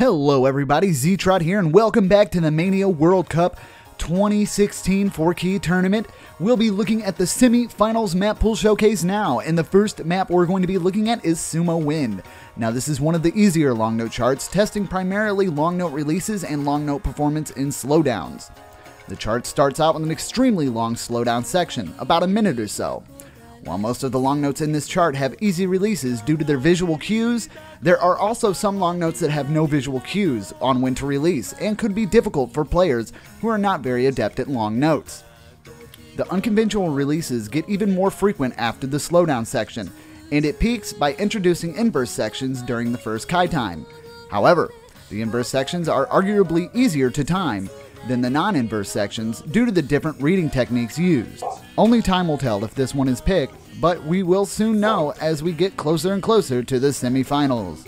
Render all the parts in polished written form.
Hello everybody, Z-Trot here, and welcome back to the Mania World Cup 2016 4-key tournament. We'll be looking at the Semifinals map pool showcase now, and the first map we're going to be looking at is Sumo Wind. Now this is one of the easier long note charts, testing primarily long note releases and long note performance in slowdowns. The chart starts out with an extremely long slowdown section, about a minute or so. While most of the long notes in this chart have easy releases due to their visual cues, there are also some long notes that have no visual cues on when to release and could be difficult for players who are not very adept at long notes. The unconventional releases get even more frequent after the slowdown section, and it peaks by introducing inburst sections during the first Kai time. However, the inburst sections are arguably easier to time than the non-inverse sections due to the different reading techniques used. Only time will tell if this one is picked, but we will soon know as we get closer and closer to the semifinals.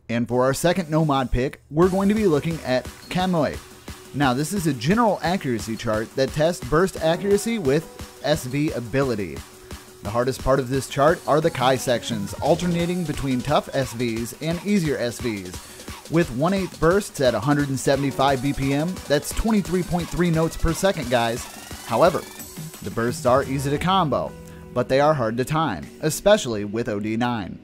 And for our second no mod pick, we're going to be looking at Camo. Now this is a general accuracy chart that tests burst accuracy with SV ability. The hardest part of this chart are the Kai sections, alternating between tough SVs and easier SVs. With 1/8 bursts at 175 BPM, that's 23.3 notes per second, guys. However, the bursts are easy to combo, but they are hard to time, especially with OD9.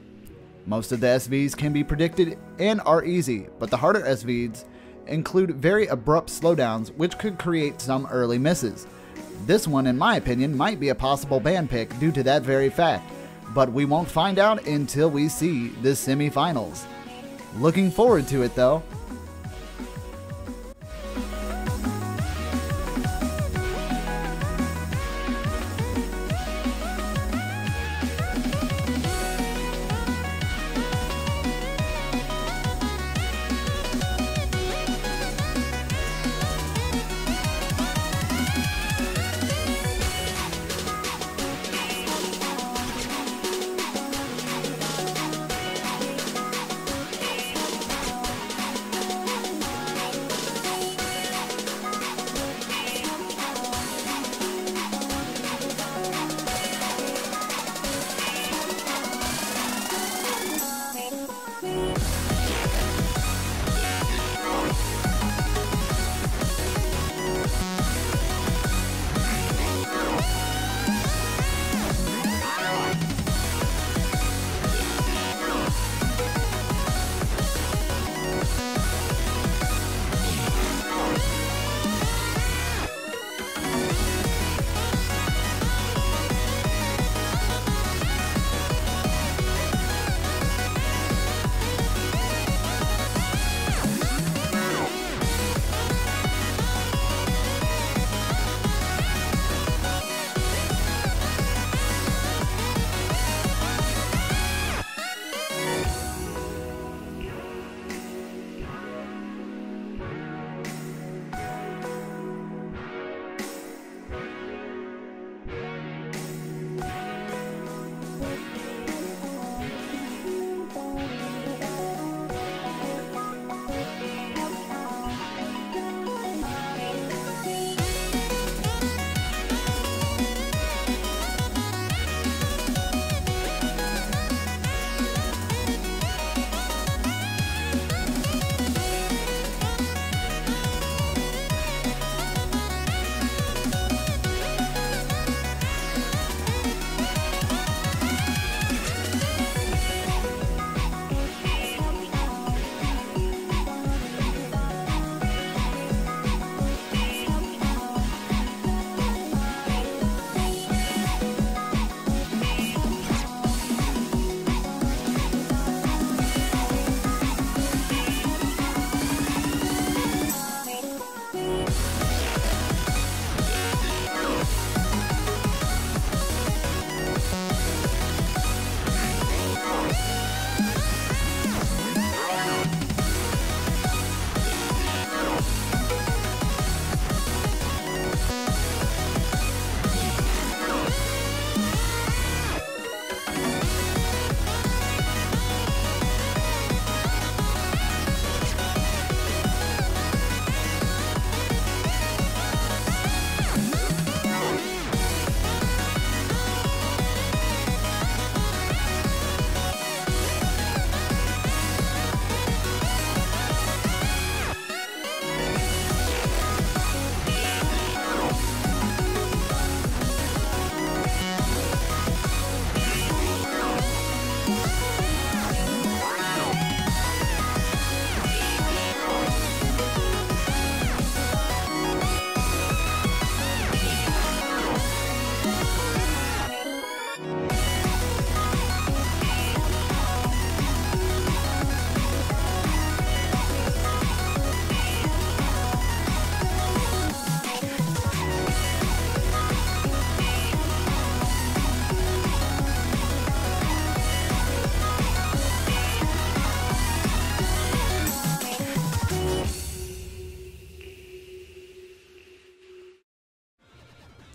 Most of the SVs can be predicted and are easy, but the harder SVs include very abrupt slowdowns which could create some early misses. This one, in my opinion, might be a possible ban pick due to that very fact, but we won't find out until we see the semifinals. Looking forward to it though.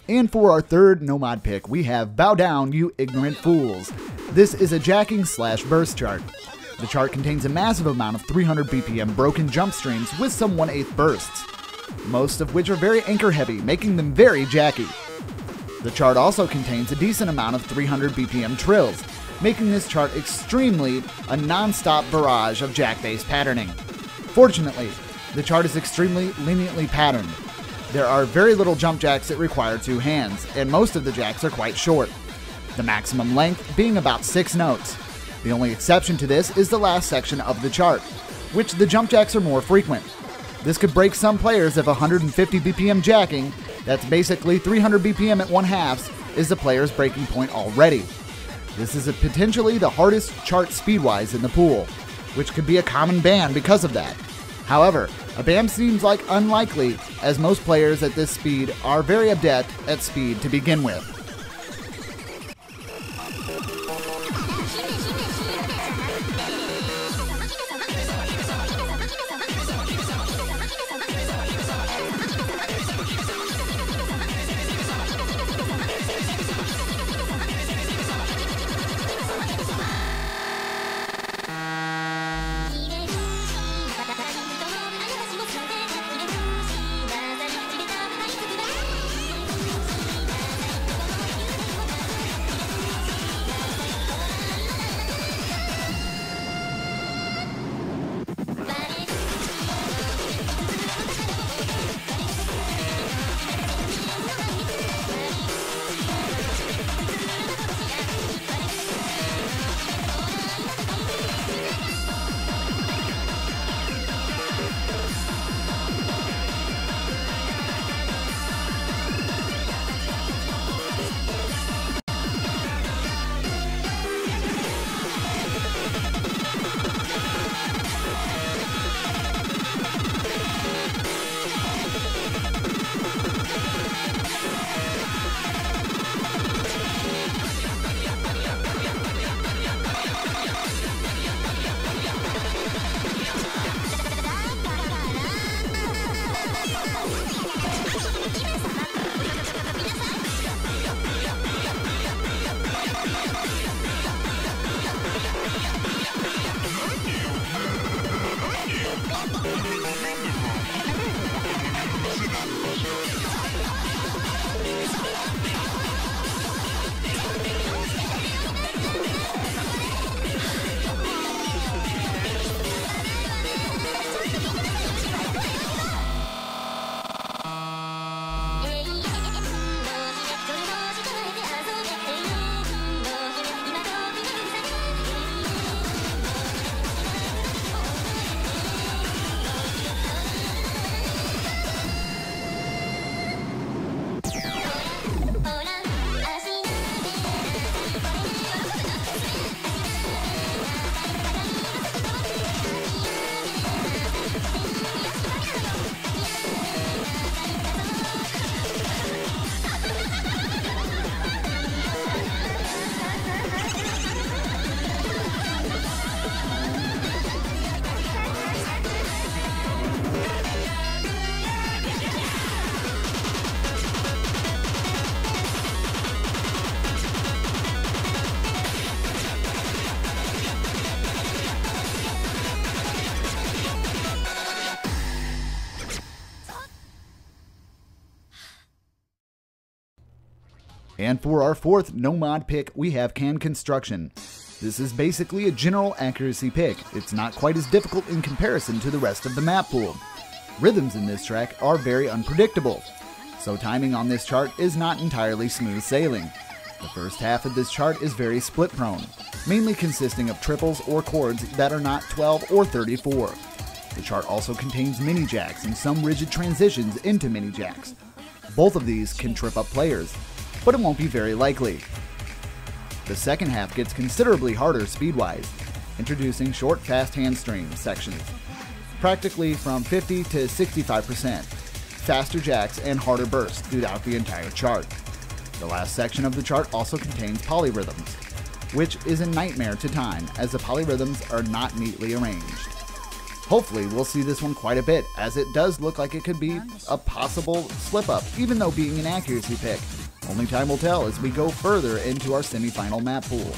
And for our third no mod pick, we have Bow Down, You Ignorant Fools. This is a jacking / burst chart. The chart contains a massive amount of 300 BPM broken jump streams with some 1/8 bursts, most of which are very anchor heavy, making them very jacky. The chart also contains a decent amount of 300 BPM trills, making this chart extremely a non-stop barrage of jack-based patterning. Fortunately, the chart is extremely leniently patterned. There are very little jump jacks that require 2 hands, and most of the jacks are quite short, the maximum length being about 6 notes. The only exception to this is the last section of the chart, which the jump jacks are more frequent. This could break some players if 150 BPM jacking, that's basically 300 BPM at 1/2, is the player's breaking point already. This is potentially the hardest chart speed-wise in the pool, which could be a common ban because of that. However, a ban seems like unlikely, as most players at this speed are very adept at speed to begin with. And for our fourth no mod pick, we have Can Construction. This is basically a general accuracy pick. It's not quite as difficult in comparison to the rest of the map pool. Rhythms in this track are very unpredictable, so timing on this chart is not entirely smooth sailing. The first half of this chart is very split prone, mainly consisting of triples or chords that are not 12 or 34. The chart also contains mini jacks and some rigid transitions into mini jacks. Both of these can trip up players, but it won't be very likely. The second half gets considerably harder speed-wise, introducing short fast handstring sections, practically from 50 to 65%, faster jacks and harder bursts throughout the entire chart. The last section of the chart also contains polyrhythms, which is a nightmare to time as the polyrhythms are not neatly arranged. Hopefully we'll see this one quite a bit, as it does look like it could be a possible slip-up, even though being an accuracy pick, Only time will tell as we go further into our semifinal map pool.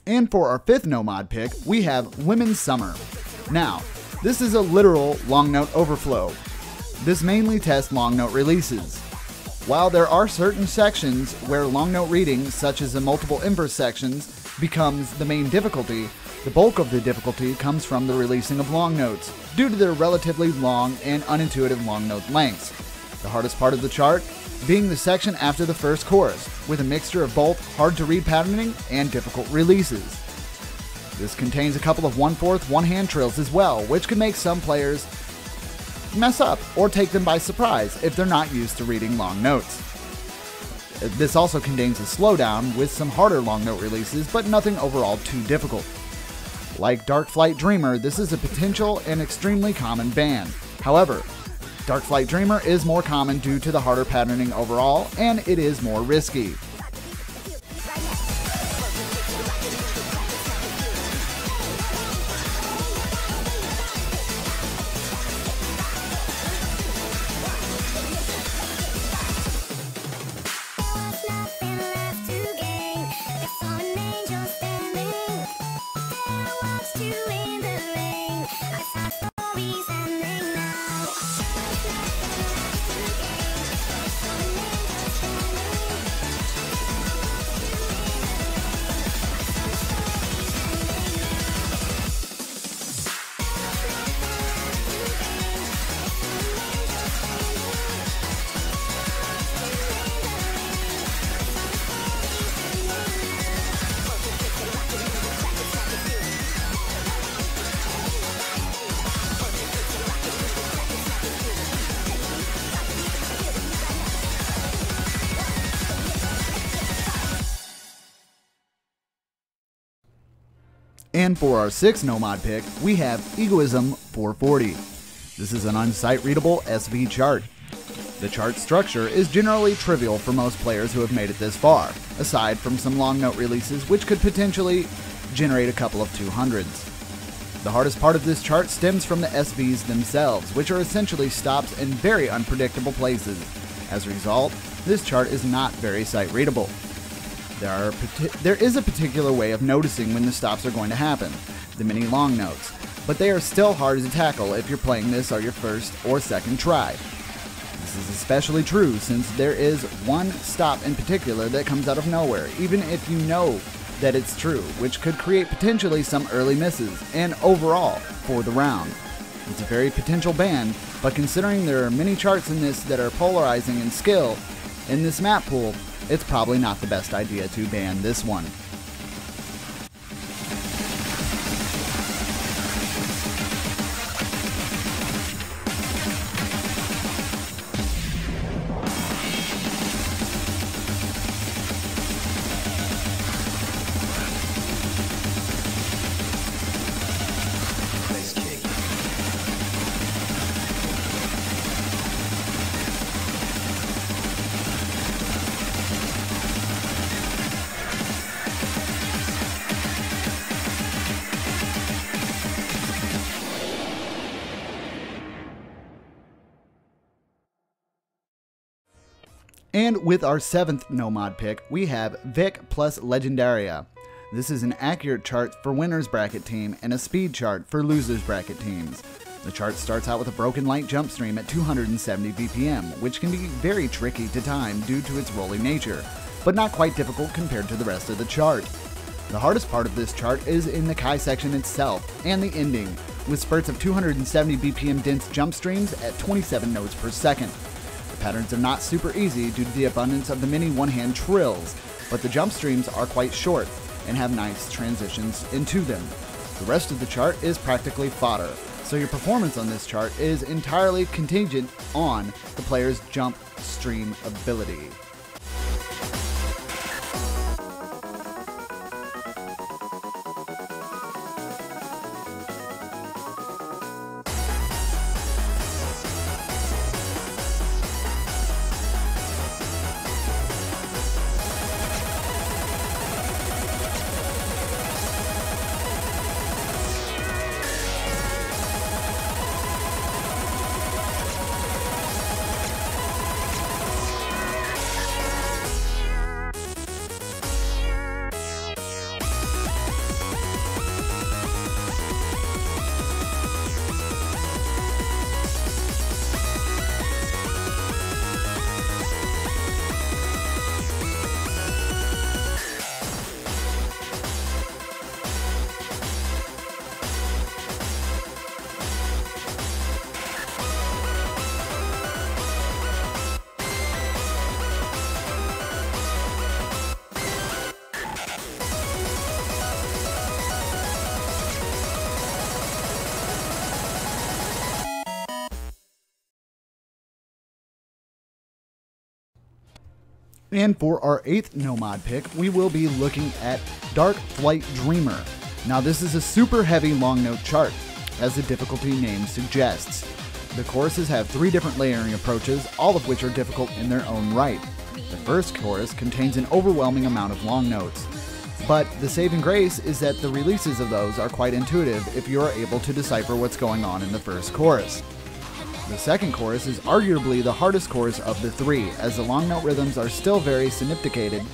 And for our fifth no mod pick, we have Women's Summer. Now, this is a literal long note overflow. This mainly tests long note releases. While there are certain sections where long note reading, such as the multiple inverse sections, becomes the main difficulty, the bulk of the difficulty comes from the releasing of long notes, due to their relatively long and unintuitive long note lengths. The hardest part of the chart being the section after the first chorus, with a mixture of both hard-to-read patterning and difficult releases. This contains a couple of 1/4 one-hand trills as well, which can make some players mess up or take them by surprise if they're not used to reading long notes. This also contains a slowdown with some harder long note releases, but nothing overall too difficult. Like Dark Flight Dreamer, this is a potential and extremely common ban. However, Dark Flight Dreamer is more common due to the harder patterning overall, and it is more risky. And for our 6th no-mod pick, we have Egoism 440. This is an unsight-readable SV chart. The chart structure is generally trivial for most players who have made it this far, aside from some long note releases which could potentially generate a couple of 200s. The hardest part of this chart stems from the SVs themselves, which are essentially stops in very unpredictable places. As a result, this chart is not very sight-readable. There is a particular way of noticing when the stops are going to happen, the mini long notes, but they are still hard to tackle if you're playing this on your first or second try. This is especially true since there is one stop in particular that comes out of nowhere, even if you know that it's true, which could create potentially some early misses, and overall, for the round. It's a very potential ban, but considering there are many charts in this that are polarizing in skill, in this map pool, it's probably not the best idea to ban this one. And with our 7th no-mod pick, we have Vic plus Legendaria. This is an accurate chart for winners bracket team and a speed chart for losers bracket teams. The chart starts out with a broken light jump stream at 270 BPM, which can be very tricky to time due to its rolling nature, but not quite difficult compared to the rest of the chart. The hardest part of this chart is in the Kai section itself and the ending, with spurts of 270 BPM dense jump streams at 27 notes per second. The patterns are not super easy due to the abundance of the mini one-hand trills, but the jump streams are quite short and have nice transitions into them. The rest of the chart is practically fodder, so your performance on this chart is entirely contingent on the player's jump stream ability. And for our 8th no-mod pick, we will be looking at Dark Flight Dreamer. Now this is a super heavy long note chart, as the difficulty name suggests. The choruses have 3 different layering approaches, all of which are difficult in their own right. The first chorus contains an overwhelming amount of long notes, but the saving grace is that the releases of those are quite intuitive if you are able to decipher what's going on in the first chorus. The second chorus is arguably the hardest chorus of the 3, as the long note rhythms are still very synapticated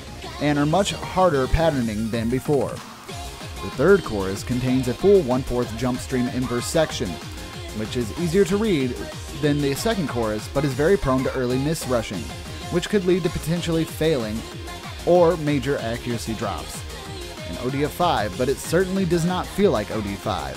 and are much harder patterning than before. The third chorus contains a full 1/4 jump stream inverse section, which is easier to read than the second chorus but is very prone to early misrushing, which could lead to potentially failing or major accuracy drops. An OD of 5, but it certainly does not feel like OD5.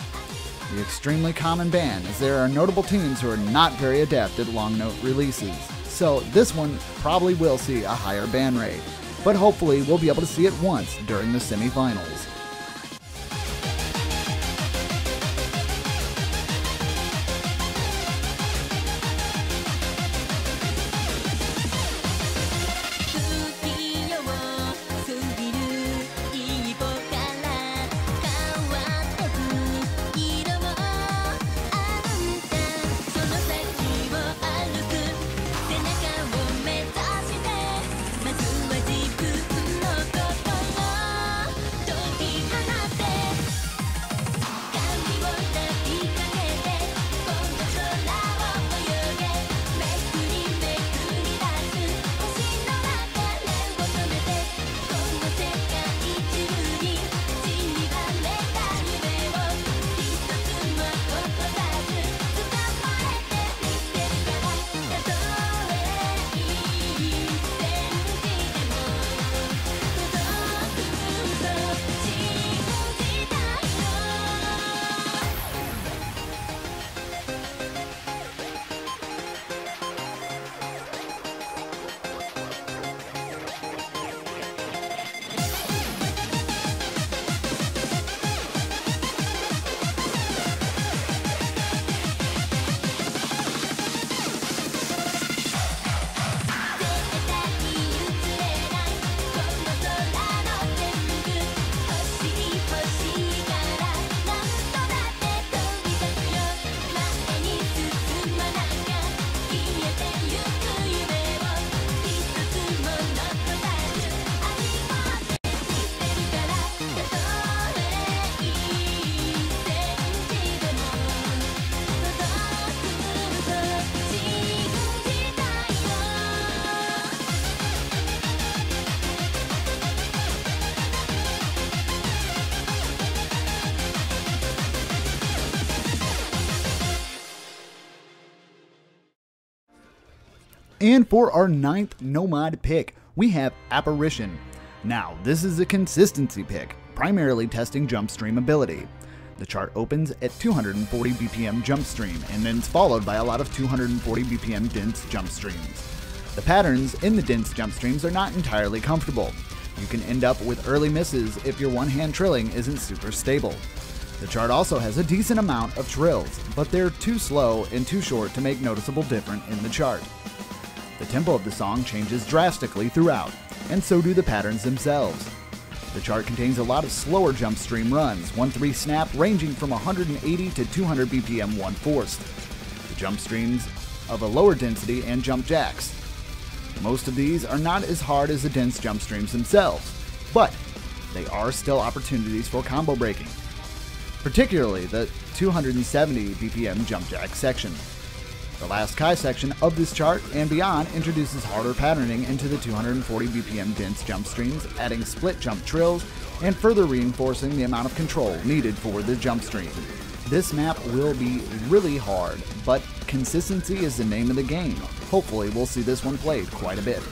The extremely common ban, as there are notable teams who are not very adept at long note releases, so this one probably will see a higher ban rate, but hopefully we'll be able to see it once during the semifinals. And for our 9th no-mod pick, we have Apparition. Now, this is a consistency pick, primarily testing jump stream ability. The chart opens at 240 BPM jump stream, and then it's followed by a lot of 240 BPM dense jump streams. The patterns in the dense jump streams are not entirely comfortable. You can end up with early misses if your one-hand trilling isn't super stable. The chart also has a decent amount of trills, but they're too slow and too short to make noticeable difference in the chart. The tempo of the song changes drastically throughout, and so do the patterns themselves. The chart contains a lot of slower jump stream runs, 1-3 snap ranging from 180 to 200 BPM 1/4. The jump streams of a lower density and jump jacks. Most of these are not as hard as the dense jump streams themselves, but they are still opportunities for combo breaking, particularly the 270 BPM jump jack section. The last Kai section of this chart and beyond introduces harder patterning into the 240 BPM dense jump streams, adding split jump trills and further reinforcing the amount of control needed for the jump stream. This map will be really hard, but consistency is the name of the game. Hopefully we'll see this one played quite a bit.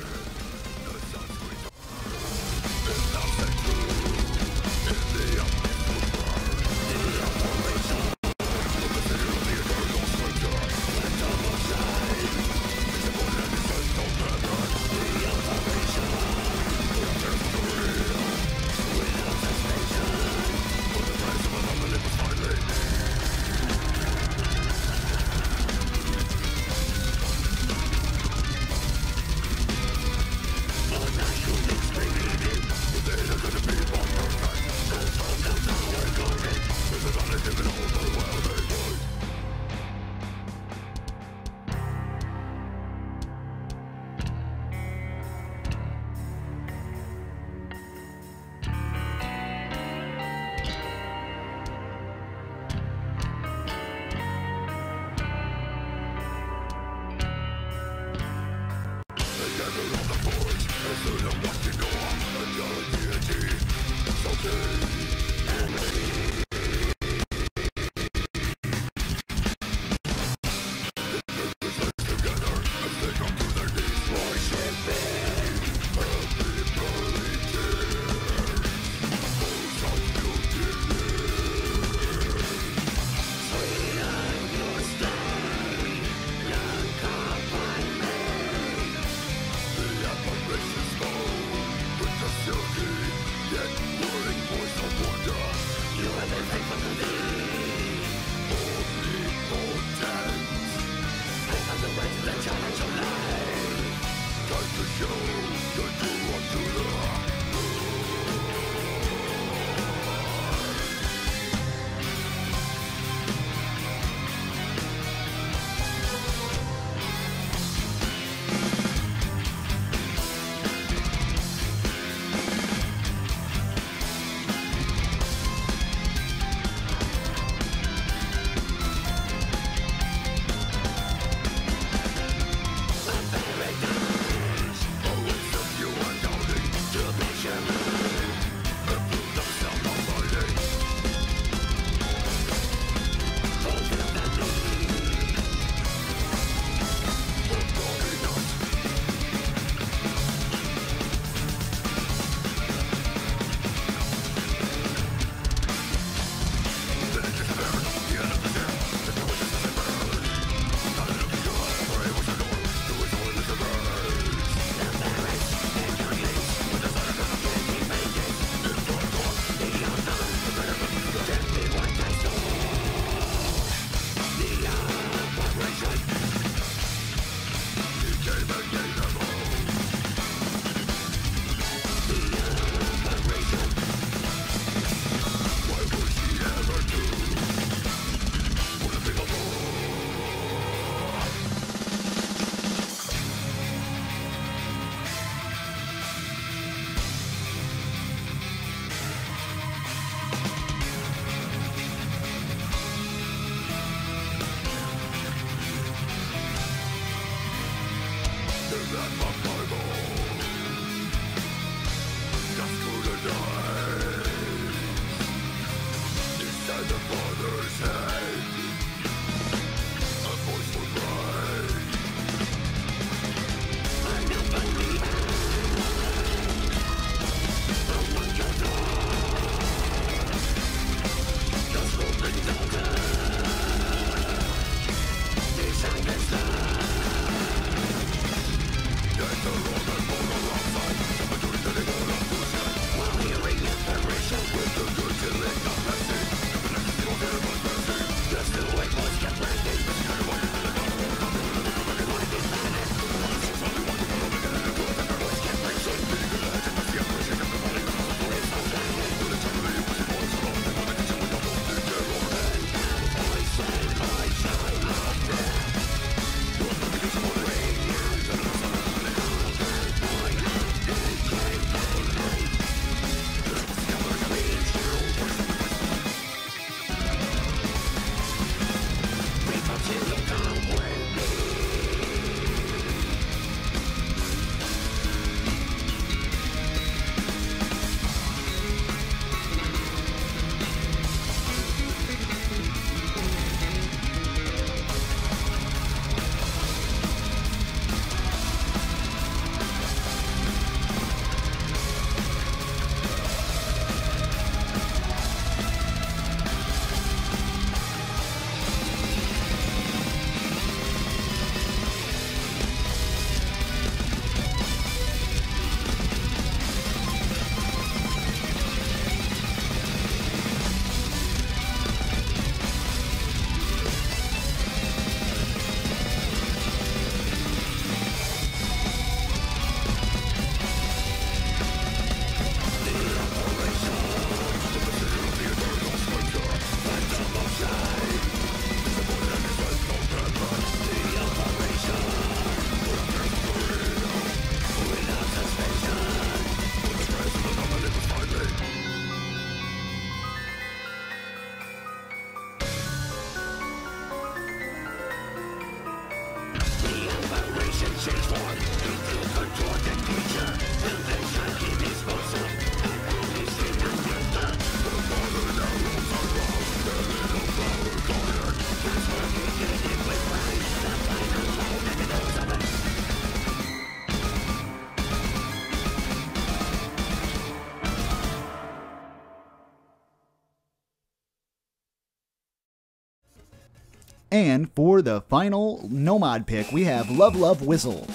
And for the final no-mod pick, we have Love Love Whistle.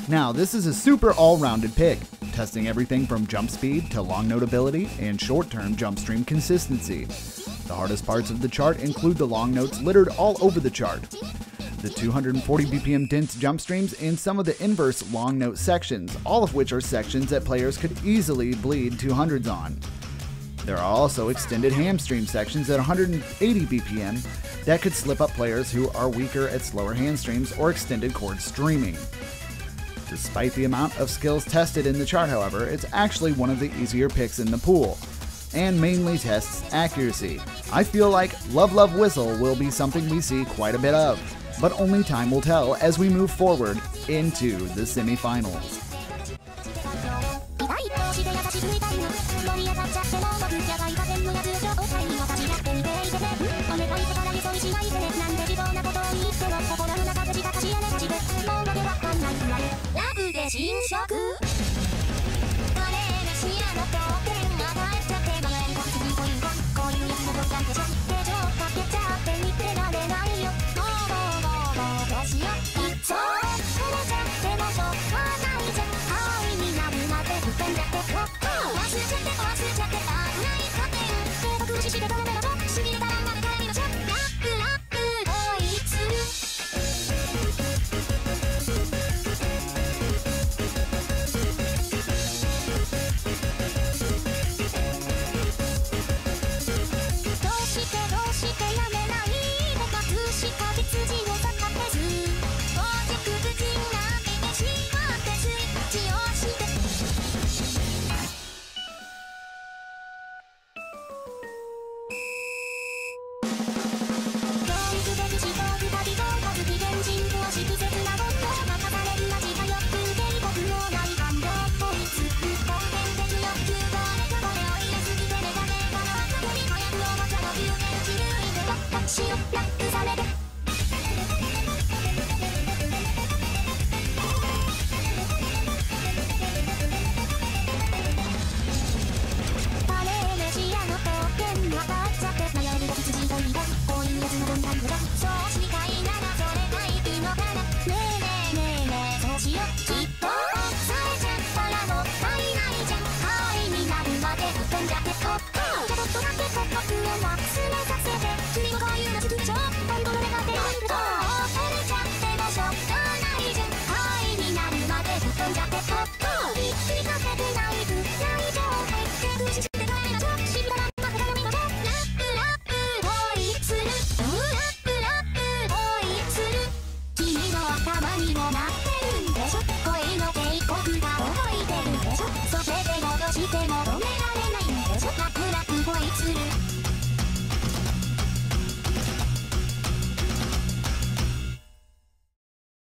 Now, this is a super all-rounded pick, testing everything from jump speed to long note ability and short-term jump stream consistency. The hardest parts of the chart include the long notes littered all over the chart, the 240 BPM dense jump streams, and some of the inverse long note sections, all of which are sections that players could easily bleed 200s on. There are also extended hamstream sections at 180 BPM that could slip up players who are weaker at slower hand streams or extended chord streaming. Despite the amount of skills tested in the chart, however, it's actually one of the easier picks in the pool, and mainly tests accuracy. I feel like Love Love Whistle will be something we see quite a bit of, but only time will tell as we move forward into the semifinals.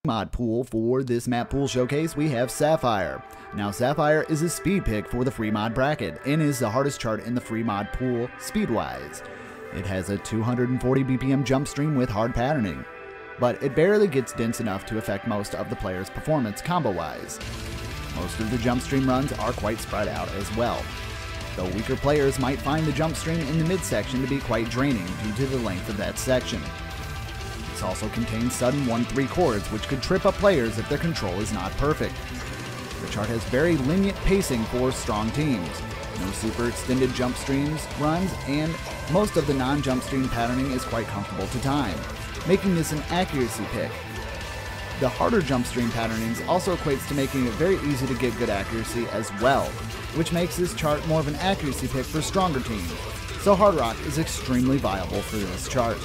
Mod pool for this map pool showcase, we have Sapphire. Now, Sapphire is a speed pick for the free mod bracket and is the hardest chart in the free mod pool speed-wise. It has a 240 BPM jump stream with hard patterning, but it barely gets dense enough to affect most of the player's performance combo-wise. Most of the jump stream runs are quite spread out as well, though weaker players might find the jump stream in the midsection to be quite draining due to the length of that section. This also contains sudden 1-3 chords, which could trip up players if their control is not perfect. The chart has very lenient pacing for strong teams, no super extended jump streams runs, and most of the non-jump stream patterning is quite comfortable to time, making this an accuracy pick. The harder jump stream patternings also equates to making it very easy to get good accuracy as well, which makes this chart more of an accuracy pick for stronger teams, so hard rock is extremely viable for this chart.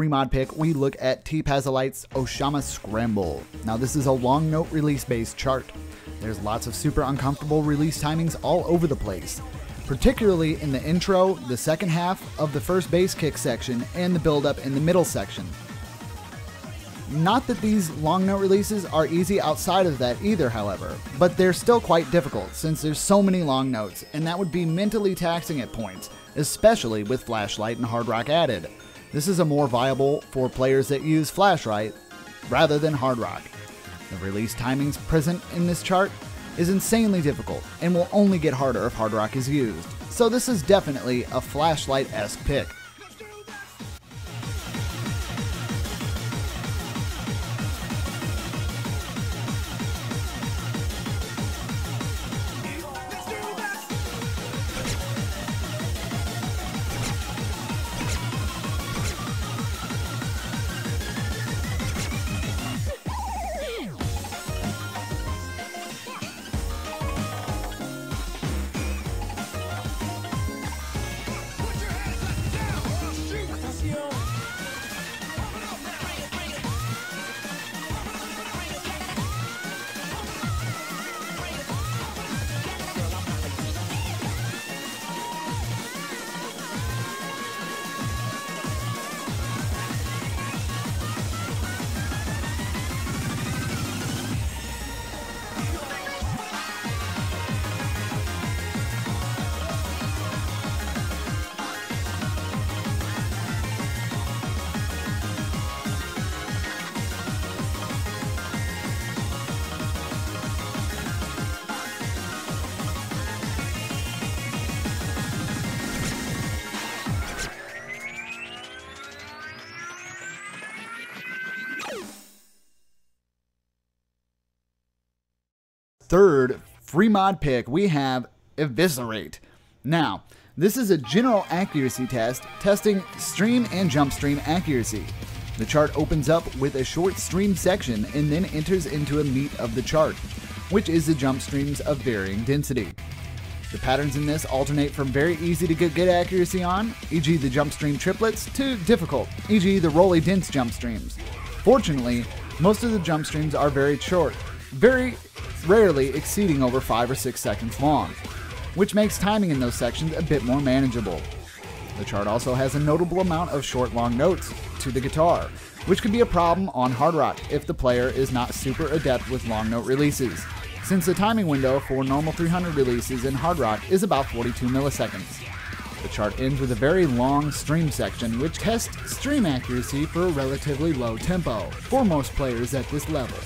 free mod pick, we look at T-Pazolite's Oshama Scramble. Now this is a long note release based chart. There's lots of super uncomfortable release timings all over the place, particularly in the intro, the second half of the first bass kick section, and the build-up in the middle section. Not that these long note releases are easy outside of that either, however, but they're still quite difficult since there's so many long notes, and that would be mentally taxing at points, especially with flashlight and hard rock added. This is a more viable for players that use flashlight rather than hard rock. The release timings present in this chart is insanely difficult and will only get harder if hard rock is used, so this is definitely a flashlight-esque pick. Third free mod pick, we have Eviscerate. Now, this is a general accuracy test, testing stream and jump stream accuracy. The chart opens up with a short stream section and then enters into a meat of the chart, which is the jump streams of varying density. The patterns in this alternate from very easy to get good accuracy on, e.g. the jump stream triplets, to difficult, e.g. the rolly dense jump streams. Fortunately, most of the jump streams are very short, very rarely exceeding over 5 or 6 seconds long, which makes timing in those sections a bit more manageable. The chart also has a notable amount of short long notes to the guitar, which could be a problem on hard rock if the player is not super adept with long note releases, since the timing window for normal 300 releases in hard rock is about 42 milliseconds. The chart ends with a very long stream section, which tests stream accuracy for a relatively low tempo for most players at this level.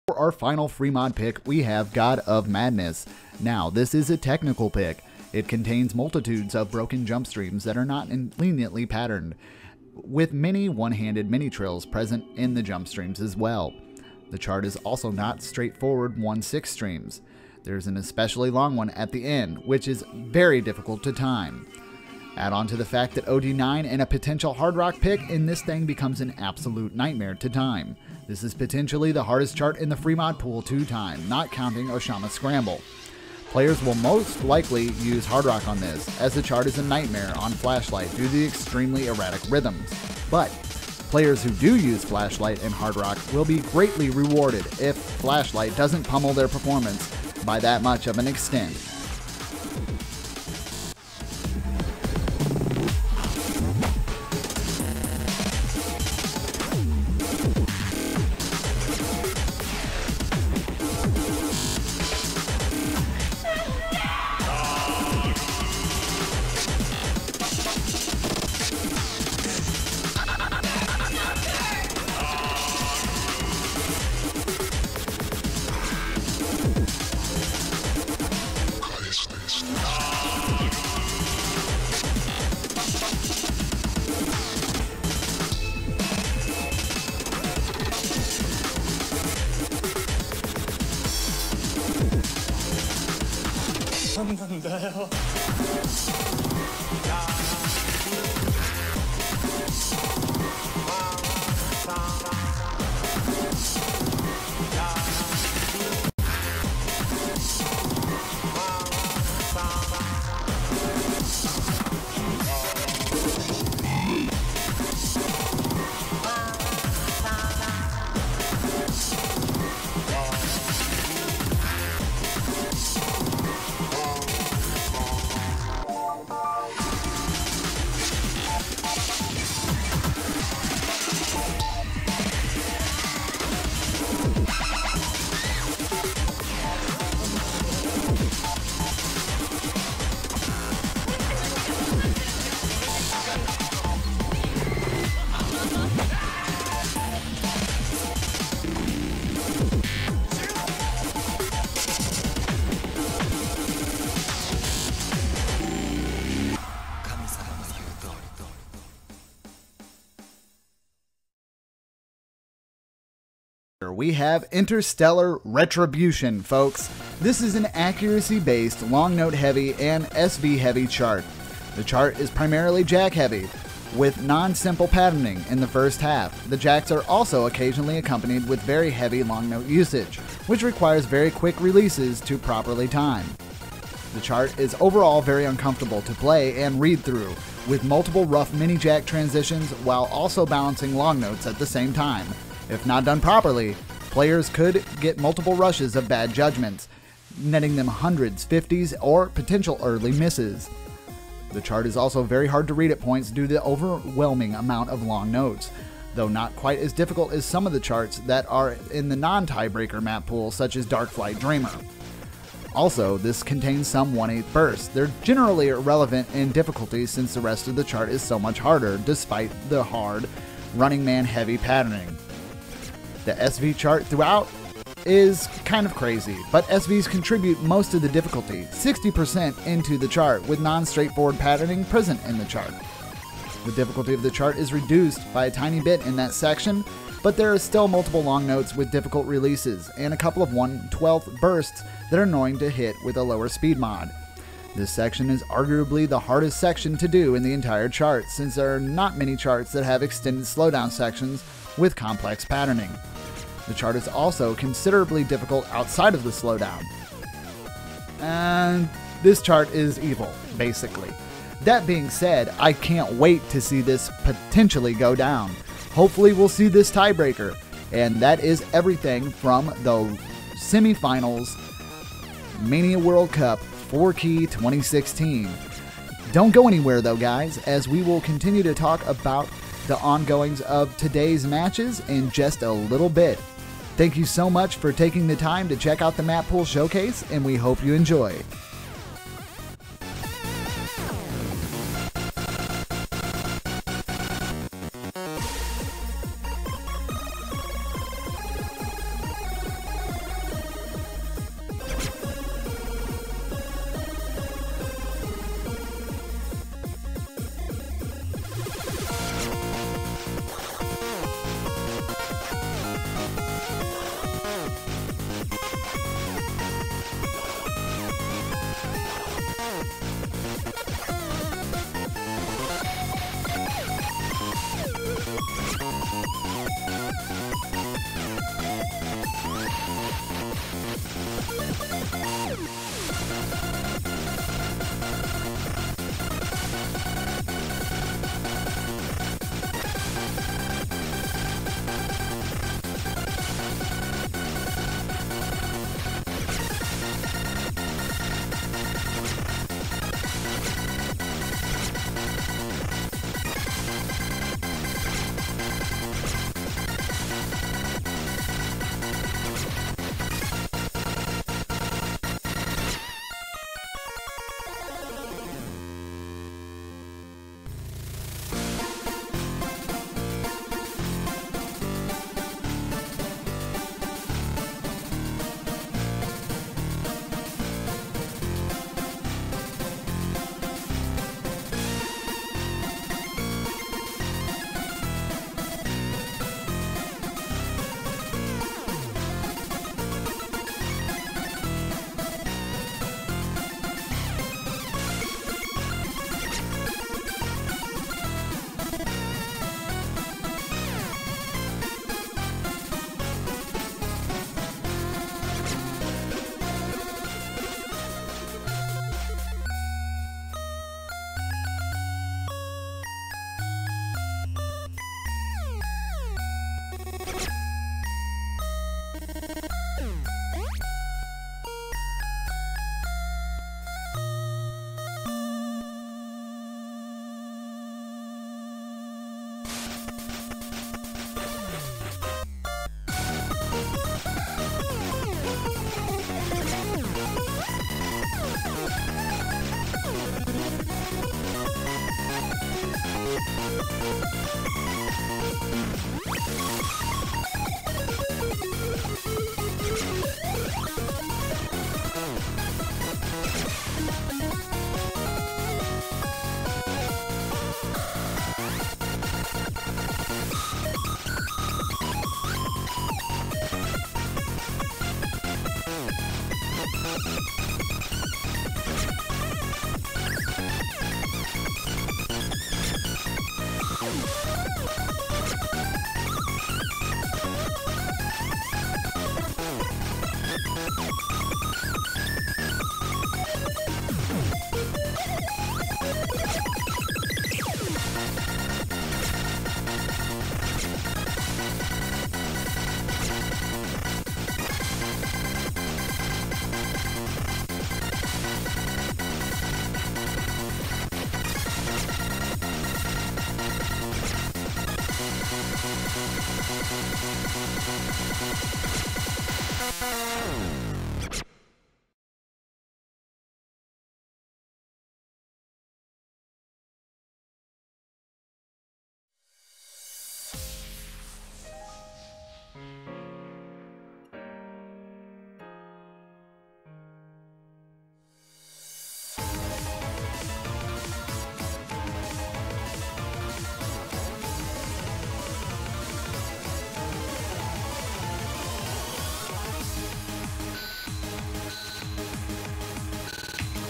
For our final free mod pick, we have God of Madness. Now, this is a technical pick. It contains multitudes of broken jump streams that are not leniently patterned, with many one-handed mini-trills present in the jump streams as well. The chart is also not straightforward 1/6 streams. There's an especially long one at the end, which is very difficult to time. Add on to the fact that OD9 and a potential hard rock pick in this thing becomes an absolute nightmare to time. This is potentially the hardest chart in the free mod pool to time, not counting Oshama Scramble. Players will most likely use hard rock on this, as the chart is a nightmare on flashlight due to the extremely erratic rhythms. But players who do use flashlight and hard rock will be greatly rewarded if flashlight doesn't pummel their performance by that much of an extent. We have Interstellar Retribution, folks. This is an accuracy-based, long note heavy, and SV heavy chart. The chart is primarily jack heavy, with non-simple patterning in the first half. The jacks are also occasionally accompanied with very heavy long note usage, which requires very quick releases to properly time. The chart is overall very uncomfortable to play and read through, with multiple rough mini-jack transitions while also balancing long notes at the same time. If not done properly, players could get multiple rushes of bad judgments, netting them hundreds, 50s, or potential early misses. The chart is also very hard to read at points due to the overwhelming amount of long notes, though not quite as difficult as some of the charts that are in the non-tiebreaker map pool, such as Darkflight Dreamer. Also, this contains some 1/8 bursts. They're generally irrelevant in difficulty since the rest of the chart is so much harder, despite the hard, Running Man heavy patterning. The SV chart throughout is kind of crazy, but SVs contribute most of the difficulty, 60% into the chart, with non-straightforward patterning present in the chart. The difficulty of the chart is reduced by a tiny bit in that section, but there are still multiple long notes with difficult releases, and a couple of 1/12 bursts that are annoying to hit with a lower speed mod. This section is arguably the hardest section to do in the entire chart, since there are not many charts that have extended slowdown sections with complex patterning. The chart is also considerably difficult outside of the slowdown. And this chart is evil, basically. That being said, I can't wait to see this potentially go down. Hopefully we'll see this tiebreaker. And that is everything from the Semifinals Mania World Cup 4Key 2016. Don't go anywhere though, guys, as we will continue to talk about the ongoings of today's matches in just a little bit. Thank you so much for taking the time to check out the Mappools showcase, and we hope you enjoy.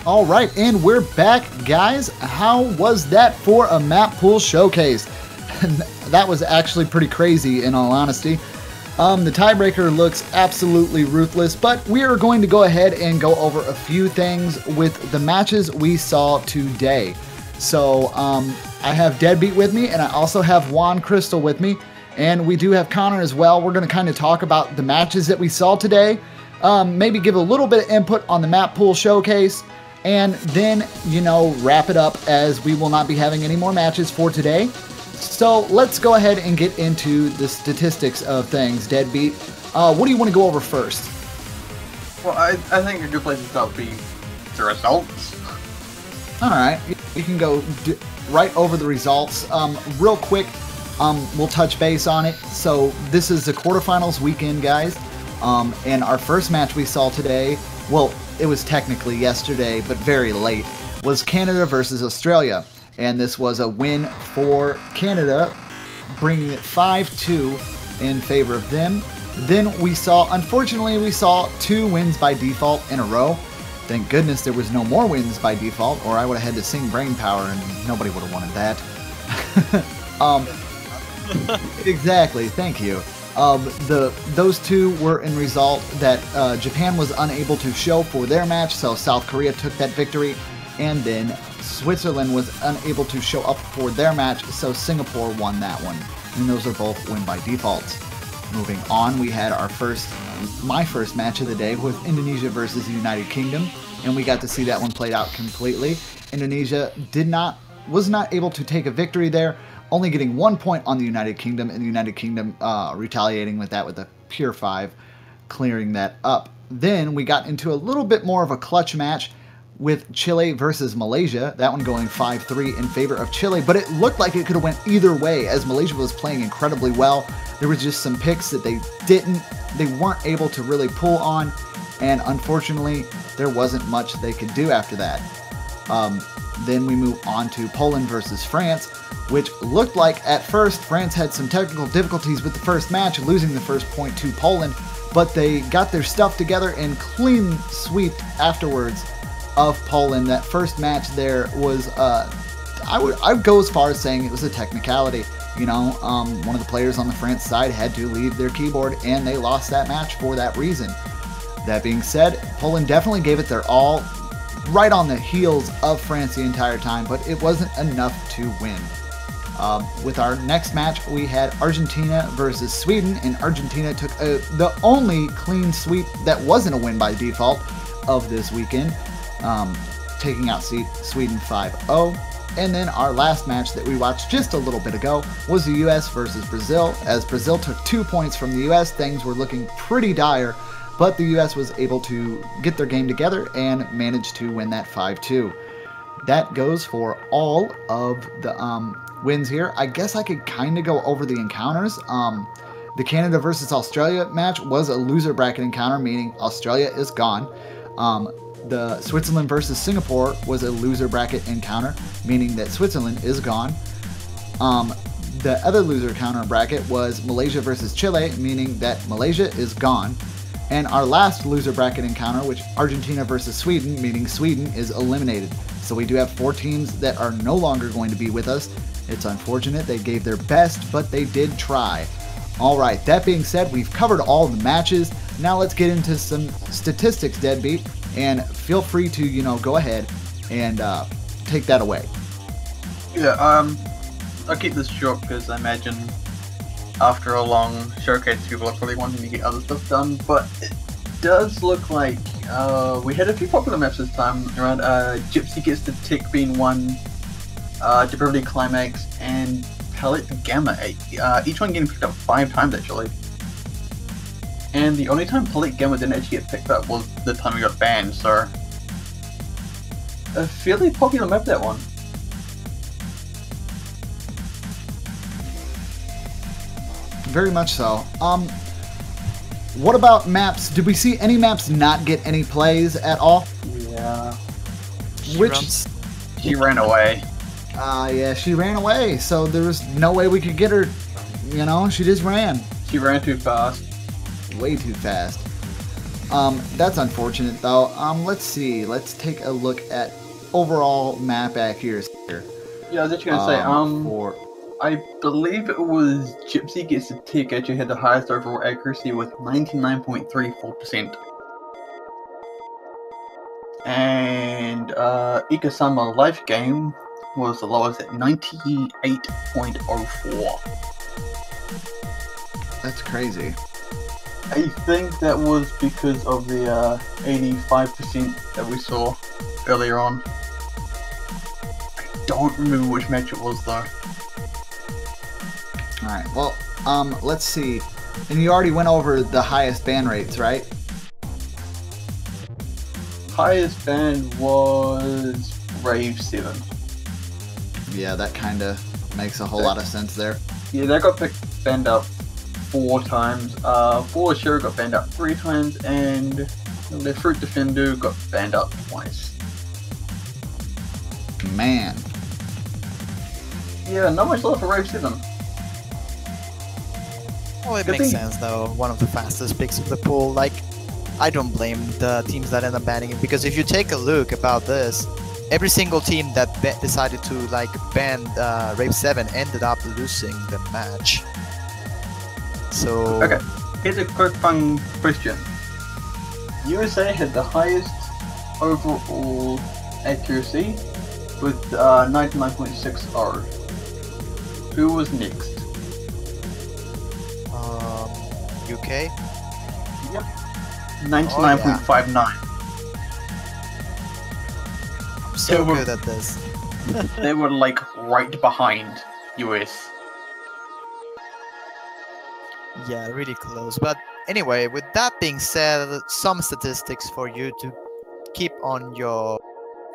All right, and we're back, guys. How was that for a Mappools showcase? That was actually pretty crazy, in all honesty. The tiebreaker looks absolutely ruthless, but we are going to go ahead and go over a few things with the matches we saw today. So, I have Deadbeat with me, and I also have Juan Crystal with me, and we do have Connor as well. We're going to kind of talk about the matches that we saw today, maybe give a little bit of input on the Mappools showcase, and then, you know, wrap it up as we will not be having any more matches for today. So let's go ahead and get into the statistics of things. Deadbeat, what do you want to go over first? Well, I think a good place to start would be the results. All right, you can go right over the results. Real quick, we'll touch base on it. So this is the quarterfinals weekend, guys. And our first match we saw today, well, it was technically yesterday, but very late, was Canada versus Australia. And this was a win for Canada, bringing it 5-2 in favor of them. Then we saw, unfortunately, we saw 2 wins by default in a row. Thank goodness there was no more wins by default, or I would have had to sing Brain Power and nobody would have wanted that. Exactly, thank you. Those 2 were in result that Japan was unable to show for their match, so South Korea took that victory, and then Switzerland was unable to show up for their match, so Singapore won that one. And those are both win by defaults. Moving on, we had our my first match of the day with Indonesia versus the United Kingdom, and we got to see that one played out completely. Indonesia was not able to take a victory there, only getting 1 point on the United Kingdom, and the United Kingdom retaliating with that with a pure 5, clearing that up. Then we got into a little bit more of a clutch match with Chile versus Malaysia, that one going 5-3 in favor of Chile, but it looked like it could have went either way as Malaysia was playing incredibly well. There was just some picks that they weren't able to really pull on, and unfortunately there wasn't much they could do after that. Then we move on to Poland versus France, which looked like at first France had some technical difficulties with the first match, losing the first point to Poland, but they got their stuff together and clean sweeped afterwards of Poland. That first match there was, I would go as far as saying it was a technicality. You know, one of the players on the France side had to leave their keyboard, and they lost that match for that reason. That being said, Poland definitely gave it their all, right on the heels of France the entire time, but it wasn't enough to win. With our next match, we had Argentina versus Sweden, and Argentina took the only clean sweep that wasn't a win by default of this weekend, taking out Sweden 5-0. And then our last match that we watched just a little bit ago was the US versus Brazil. As Brazil took 2 points from the US, things were looking pretty dire, but the US was able to get their game together and managed to win that 5-2. That goes for all of the wins here. I guess I could kind of go over the encounters. The Canada versus Australia match was a loser bracket encounter, meaning Australia is gone. The Switzerland versus Singapore was a loser bracket encounter, meaning that Switzerland is gone. The other loser counter bracket was Malaysia versus Chile, meaning that Malaysia is gone. And our last loser bracket encounter, which Argentina versus Sweden, meaning Sweden is eliminated. So we do have 4 teams that are no longer going to be with us. It's unfortunate. They gave their best, but they did try. All right, that being said, we've covered all the matches. Now let's get into some statistics, Deadbeat, and feel free to, you know, go ahead and take that away. Yeah, I'll keep this short because I imagine after a long showcase, people are probably wanting to get other stuff done, but it does look like we had a few popular maps this time around. Gypsy Gets the Tick being one, Depravity Climax, and Palette Gamma, each one getting picked up 5 times actually. And the only time Palette Gamma didn't actually get picked up was the time we got banned, so a fairly popular map, that one. Very much so. What about maps? Did we see any maps not get any plays at all? Yeah. She ran away. Yeah, she ran away, so there was no way we could get her. You know, she just ran. She ran too fast. Way too fast. That's unfortunate though. Let's see. Let's take a look at overall map accuracy here. Yeah, I was just gonna say, For I believe it was Gypsy Gets a Tick actually had the highest overall accuracy with 99.34%. And Ikasama Life Game was the lowest at 98.04. that's crazy. I think that was because of the 85% that we saw earlier on. I don't remember which match it was though. Alright, well, let's see. And you already went over the highest ban rates, right? Highest ban was Rave 7. Yeah, that kind of makes a whole lot of sense there. Yeah, that got banned up 4 times. For Sure got banned up 3 times, and the Fruit Defender got banned up twice. Man. Yeah, not much love for Rave 7. Well, it Good makes thing- sense though. One of the fastest picks of the pool. Like, I don't blame the teams that end up banning it, because if you take a look about this, every single team that decided to like ban Rave 7 ended up losing the match. So Okay, here's a quick fun question. USA had the highest overall accuracy with 99.60. Who was next? UK. Yep. 99.59. I'm so They were- good at this. They were like right behind US. Yeah, really close. But anyway, with that being said, some statistics for you to keep on your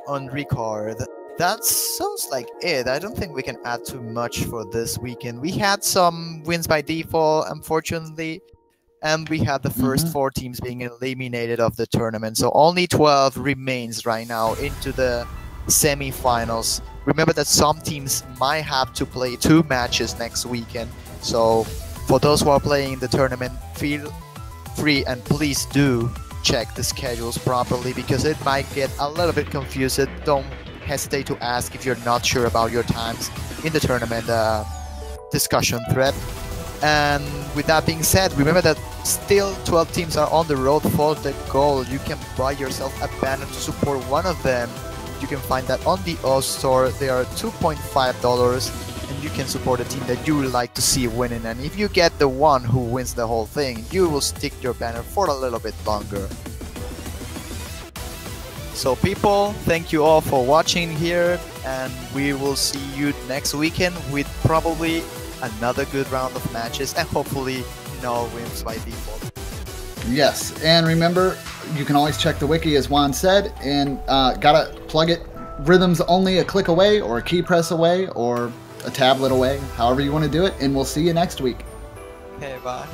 record. That sounds like it. I don't think we can add too much for this weekend. We had some wins by default, unfortunately, and we had the first 4 teams being eliminated of the tournament. So only 12 remains right now into the semifinals. Remember that some teams might have to play 2 matches next weekend. So for those who are playing the tournament, feel free and please do check the schedules properly, because it might get a little bit confused. Don't hesitate to ask if you're not sure about your times in the tournament discussion thread. And with that being said, remember that still 12 teams are on the road for the goal. You can buy yourself a banner to support one of them. You can find that on the Oz store. They are $2.5, and you can support a team that you would like to see winning. And if you get the one who wins the whole thing, you will stick your banner for a little bit longer. So people, thank you all for watching here, and we will see you next weekend with probably another good round of matches, and hopefully no wins by default. Yes, and remember, you can always check the wiki, as Juan said, and gotta plug it. Rhythms only a click away, or a key press away, or a tablet away, however you want to do it, and we'll see you next week. Okay, bye.